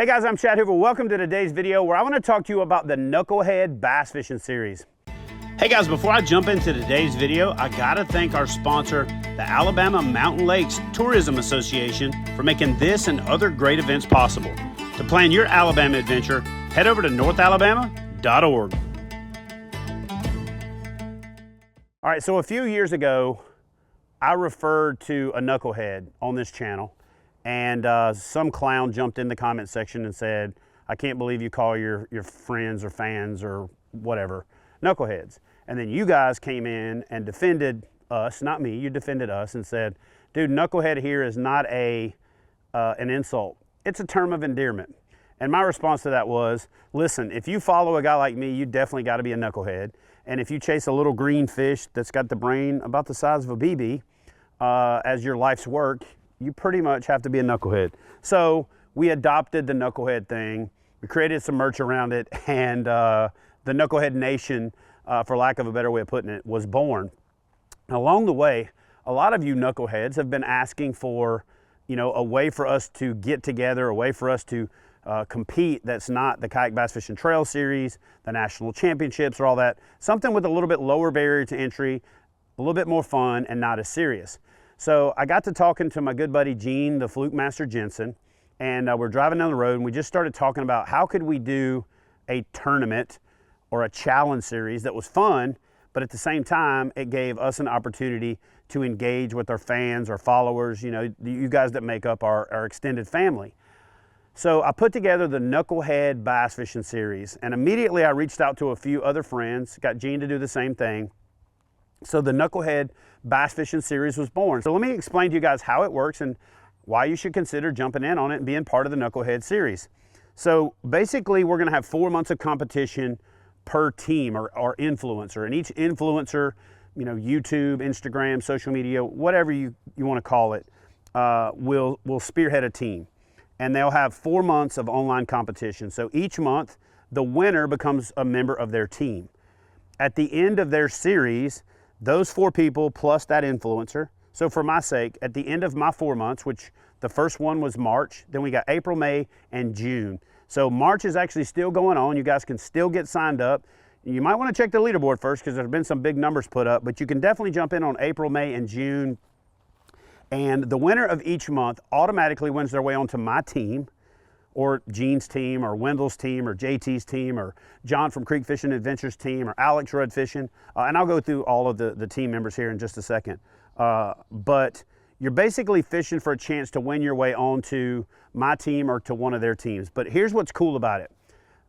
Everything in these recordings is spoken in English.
Hey guys, I'm Chad Hoover. Welcome to today's video where I want to talk to you about the Knucklehead Bass Fishing Series. Hey guys, before I jump into today's video, I gotta thank our sponsor, the Alabama Mountain Lakes Tourism Association, for making this and other great events possible. To plan your Alabama adventure, head over to northalabama.org. All right, so a few years ago, I referred to a knucklehead on this channel, and some clown jumped in the comment section and said, I can't believe you call your friends or fans or whatever knuckleheads. And then you guys came in and defended us, not me, you defended us and said, dude, knucklehead here is not an insult. It's a term of endearment. And my response to that was, listen, if you follow a guy like me, you definitely got to be a knucklehead. And if you chase a little green fish that's got the brain about the size of a BB as your life's work, you pretty much have to be a knucklehead. So we adopted the knucklehead thing. We created some merch around it, and the Knukled Nation, for lack of a better way of putting it, was born. And along the way, a lot of you knuckleheads have been asking for, a way for us to get together, a way for us to compete that's not the Kayak Bass Fishing Trail Series, the national championships, or all that. Something with a little bit lower barrier to entry, a little bit more fun, and not as serious. So I got to talking to my good buddy Gene, the Fluke Master Jensen, and we're driving down the road, and we just started talking about how could we do a tournament or a challenge series that was fun, but at the same time, it gave us an opportunity to engage with our fans, our followers, you guys that make up our extended family. So I put together the Knucklehead Bass Fishing Series, and immediately I reached out to a few other friends, got Gene to do the same thing. So the Knucklehead Bass Fishing Series was born. So let me explain to you guys how it works and why you should consider jumping in on it and being part of the Knucklehead series. So basically, we're gonna have 4 months of competition per team or influencer, and each influencer, YouTube, Instagram, social media, whatever you wanna call it, will spearhead a team. And they'll have 4 months of online competition. So each month, the winner becomes a member of their team. At the end of their series, those 4 people plus that influencer. So for my sake, at the end of my 4 months, which the first one was March, then we got April, May, and June. So March is actually still going on. You guys can still get signed up. You might want to check the leaderboard first because there's been some big numbers put up, but you can definitely jump in on April, May, and June. And the winner of each month automatically wins their way onto my team, or Gene's team, or Wendell's team, or JT's team, or John from Creek Fishing Adventures team, or Alex Rudd Fishing. And I'll go through all of the team members here in just a second. But you're basically fishing for a chance to win your way onto my team or to one of their teams. But here's what's cool about it.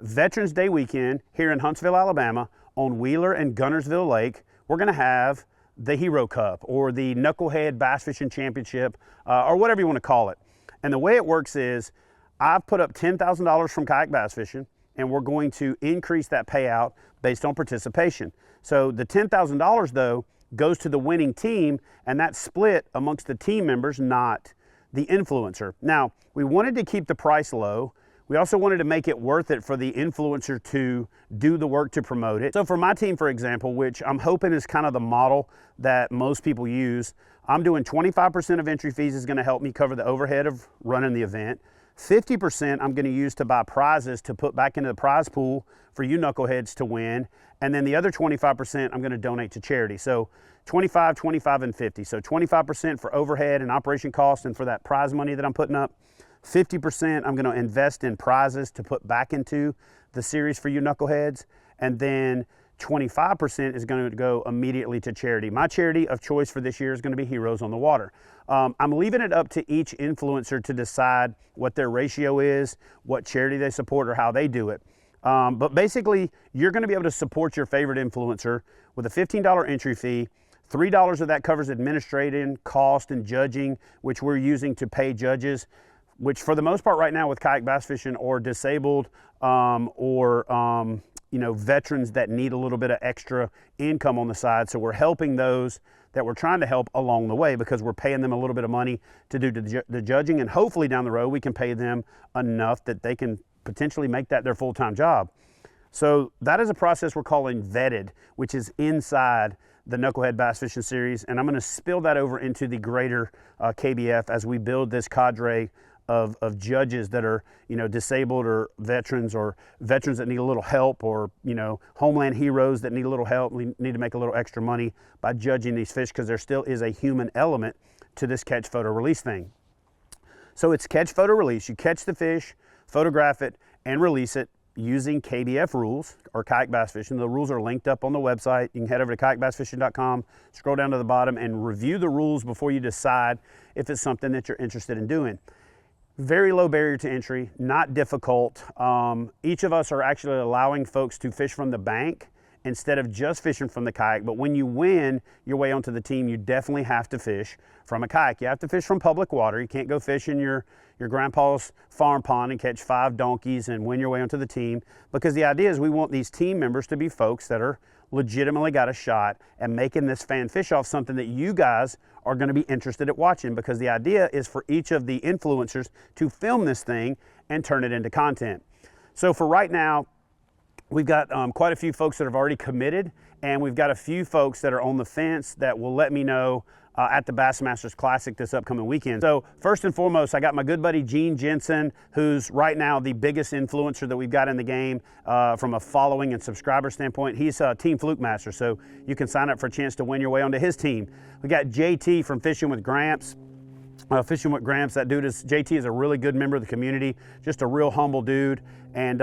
Veterans Day weekend here in Huntsville, Alabama, on Wheeler and Gunnersville Lake, we're gonna have the Hero Cup or the Knucklehead Bass Fishing Championship, or whatever you wanna call it. And the way it works is, I've put up $10,000 from kayak bass fishing, and we're going to increase that payout based on participation. So the $10,000 though goes to the winning team, and that's split amongst the team members, not the influencer. Now, we wanted to keep the price low. We also wanted to make it worth it for the influencer to do the work to promote it. So for my team, for example, which I'm hoping is kind of the model that most people use, I'm doing 25% of entry fees is gonna help me cover the overhead of running the event. 50% I'm gonna use to buy prizes to put back into the prize pool for you knuckleheads to win. And then the other 25% I'm gonna donate to charity. So 25, 25, and 50. So 25% for overhead and operation costs and for that prize money that I'm putting up. 50% I'm gonna invest in prizes to put back into the series for you knuckleheads. And then 25% is gonna go immediately to charity. My charity of choice for this year is gonna be Heroes on the Water. I'm leaving it up to each influencer to decide what their ratio is, what charity they support, or how they do it. But basically, you're gonna be able to support your favorite influencer with a $15 entry fee. $3 of that covers administrative cost and judging, which we're using to pay judges, which for the most part right now with kayak bass fishing or disabled veterans that need a little bit of extra income on the side. So we're helping those that we're trying to help along the way because we're paying them a little bit of money to do the judging, and hopefully down the road we can pay them enough that they can potentially make that their full-time job. So that is a process we're calling vetted, which is inside the Knucklehead Bass Fishing Series, and I'm going to spill that over into the greater KBF as we build this cadre of judges that are, you know, disabled or veterans that need a little help, or, you know, homeland heroes that need a little help, we need to make a little extra money by judging these fish, because there still is a human element to this catch, photo, release thing. So it's catch, photo, release. You catch the fish, photograph it, and release it using KBF rules, or kayak bass fishing. The rules are linked up on the website. You can head over to kayakbassfishing.com, scroll down to the bottom, and review the rules before you decide if it's something that you're interested in doing. Very low barrier to entry, not difficult. Each of us are actually allowing folks to fish from the bank instead of just fishing from the kayak. But when you win your way onto the team, you definitely have to fish from a kayak. You have to fish from public water. You can't go fish in your grandpa's farm pond and catch 5 donkeys and win your way onto the team, because the idea is we want these team members to be folks that are legitimately got a shot at making this fan fish off something that you guys are going to be interested at watching, because the idea is for each of the influencers to film this thing and turn it into content. So for right now, we've got quite a few folks that have already committed, and we've got a few folks that are on the fence that will let me know at the Bassmasters Classic this upcoming weekend. So first and foremost, I got my good buddy Gene Jensen, who's right now the biggest influencer that we've got in the game from a following and subscriber standpoint. He's Team Fluke Master, so you can sign up for a chance to win your way onto his team. We got JT from Fishing with Gramps. Fishing with Gramps, JT is a really good member of the community, just a real humble dude, and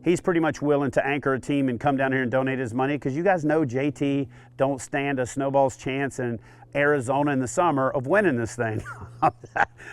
he's pretty much willing to anchor a team and come down here and donate his money, because you guys know JT don't stand a snowball's chance in Arizona in the summer of winning this thing.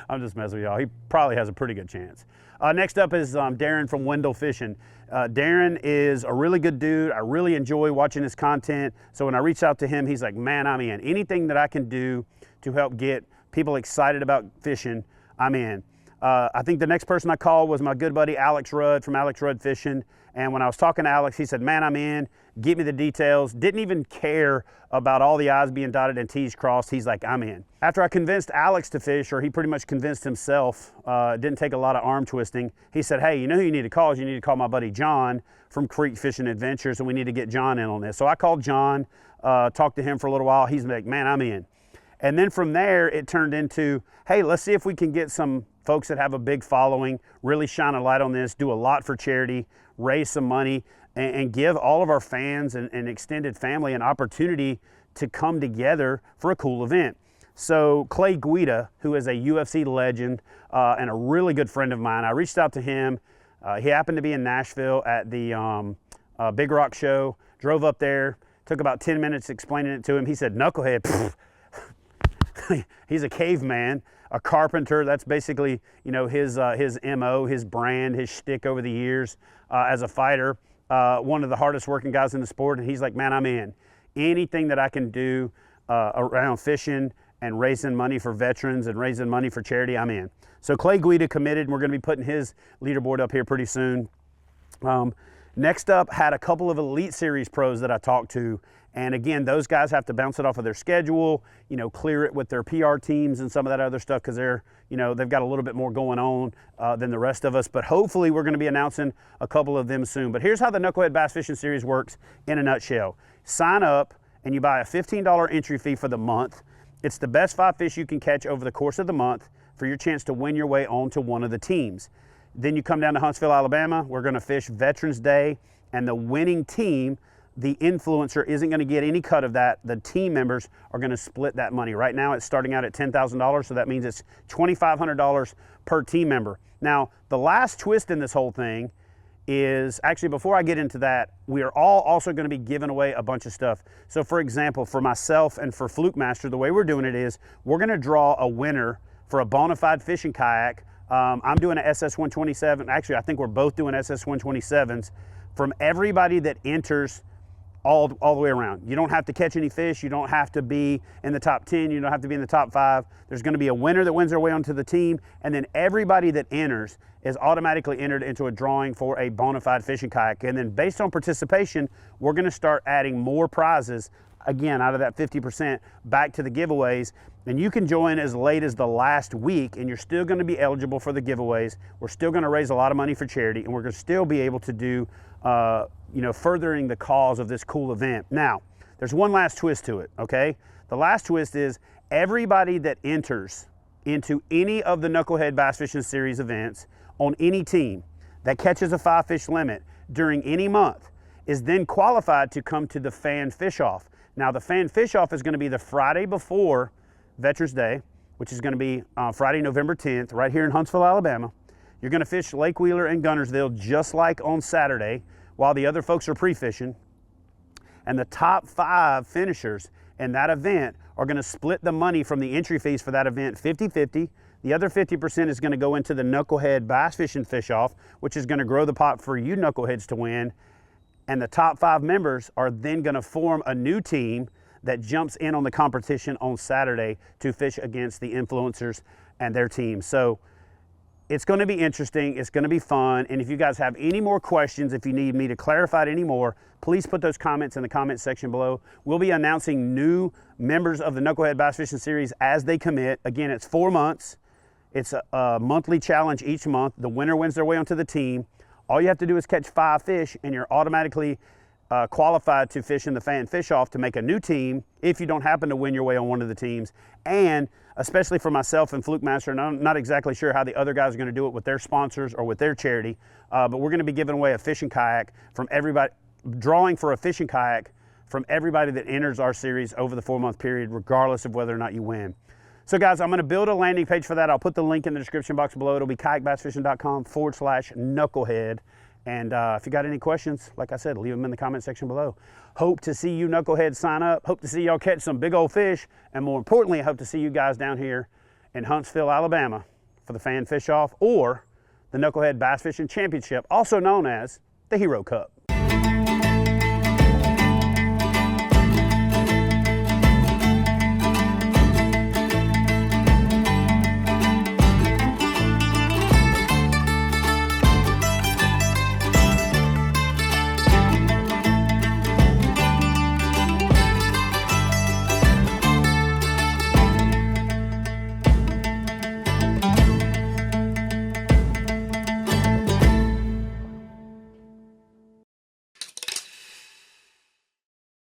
I'm just messing with y'all. He probably has a pretty good chance. Next up is Darren from Wendell Fishing. Darren is a really good dude. I really enjoy watching his content. So when I reached out to him, he's like, man, I'm in. Anything that I can do to help get people excited about fishing, I'm in. I think the next person I called was my good buddy Alex Rudd from Alex Rudd Fishing. And when I was talking to Alex, he said, man, I'm in. Give me the details. Didn't even care about all the I's being dotted and T's crossed. He's like, I'm in. After I convinced Alex to fish, or he pretty much convinced himself, didn't take a lot of arm twisting. He said, hey, you know who you need to call? You need to call my buddy John from Creek Fishing Adventures, and we need to get John in on this. So I called John, talked to him for a little while. He's like, man, I'm in. And then from there, it turned into, hey, let's see if we can get some folks that have a big following, really shine a light on this, do a lot for charity, raise some money, and give all of our fans and extended family an opportunity to come together for a cool event. So Clay Guida, who is a UFC legend and a really good friend of mine, I reached out to him. He happened to be in Nashville at the Big Rock show, drove up there, took about 10 minutes explaining it to him. He said, Knucklehead, pfft. He's a caveman, a carpenter. That's basically, you know, his MO, his brand, his shtick over the years as a fighter. One of the hardest working guys in the sport, and he's like, man, I'm in. Anything that I can do around fishing and raising money for veterans and raising money for charity, I'm in. So Clay Guida committed, and we're going to be putting his leaderboard up here pretty soon. Next up, had a couple of Elite Series pros that I talked to. And again, those guys have to bounce it off of their schedule, you know, clear it with their PR teams and some of that other stuff, because they're, you know, they've got a little bit more going on than the rest of us. But hopefully we're going to be announcing a couple of them soon. But here's how the Knucklehead Bass Fishing Series works in a nutshell. Sign up and you buy a $15 entry fee for the month. It's the best 5 fish you can catch over the course of the month for your chance to win your way onto one of the teams. Then you come down to Huntsville, Alabama. We're going to fish Veterans Day, and the winning team, the influencer, isn't going to get any cut of that. The team members are going to split that money. Right now it's starting out at $10,000, so that means it's $2,500 per team member. Now, the last twist in this whole thing is, actually, before I get into that, we are all also going to be giving away a bunch of stuff. So for example, for myself and for Fluke Master, the way we're doing it is we're going to draw a winner for a bona fide fishing kayak. I'm doing an SS127. Actually, I think we're both doing SS127s from everybody that enters all the way around. You don't have to catch any fish. You don't have to be in the top 10. You don't have to be in the top 5. There's going to be a winner that wins their way onto the team, and then everybody that enters is automatically entered into a drawing for a bona fide fishing kayak. And then based on participation, we're going to start adding more prizes, again, out of that 50% back to the giveaways. And you can join as late as the last week, and you're still going to be eligible for the giveaways. We're still going to raise a lot of money for charity, and we're going to still be able to do you know, furthering the cause of this cool event. Now, there's one last twist to it, okay? The last twist is everybody that enters into any of the Knucklehead Bass Fishing Series events on any team that catches a 5-fish limit during any month is then qualified to come to the fan fish-off. Now, the fan fish-off is going to be the Friday before Veterans Day, which is going to be Friday, November 10th, right here in Huntsville, Alabama. You're going to fish Lake Wheeler and Guntersville just like on Saturday, while the other folks are pre-fishing. And the top 5 finishers in that event are going to split the money from the entry fees for that event 50-50. The other 50% is going to go into the Knucklehead Bass Fishing Fish-Off, which is going to grow the pot for you knuckleheads to win. And the top 5 members are then going to form a new team that jumps in on the competition on Saturday to fish against the influencers and their team. So it's going to be interesting. It's going to be fun. And if you guys have any more questions, if you need me to clarify it any more, please put those comments in the comment section below. We'll be announcing new members of the Knucklehead Bass Fishing Series as they commit. Again, it's 4 months. It's a monthly challenge each month. The winner wins their way onto the team. All you have to do is catch 5 fish and you're automatically qualified to fish in the fan fish-off to make a new team if you don't happen to win your way on one of the teams. And especially for myself and Fluke Master, and I'm not exactly sure how the other guys are going to do it with their sponsors or with their charity, but we're going to be giving away a fishing kayak from everybody, drawing for a fishing kayak from everybody that enters our series over the 4-month period, regardless of whether or not you win. So guys, I'm going to build a landing page for that. I'll put the link in the description box below. It'll be kayakbassfishing.com/knucklehead. And if you got any questions, like I said, leave them in the comment section below. Hope to see you knuckleheads sign up. Hope to see y'all catch some big old fish. And more importantly, I hope to see you guys down here in Huntsville, Alabama for the Fan Fish Off or the Knucklehead Bass Fishing Championship, also known as the Hero Cup.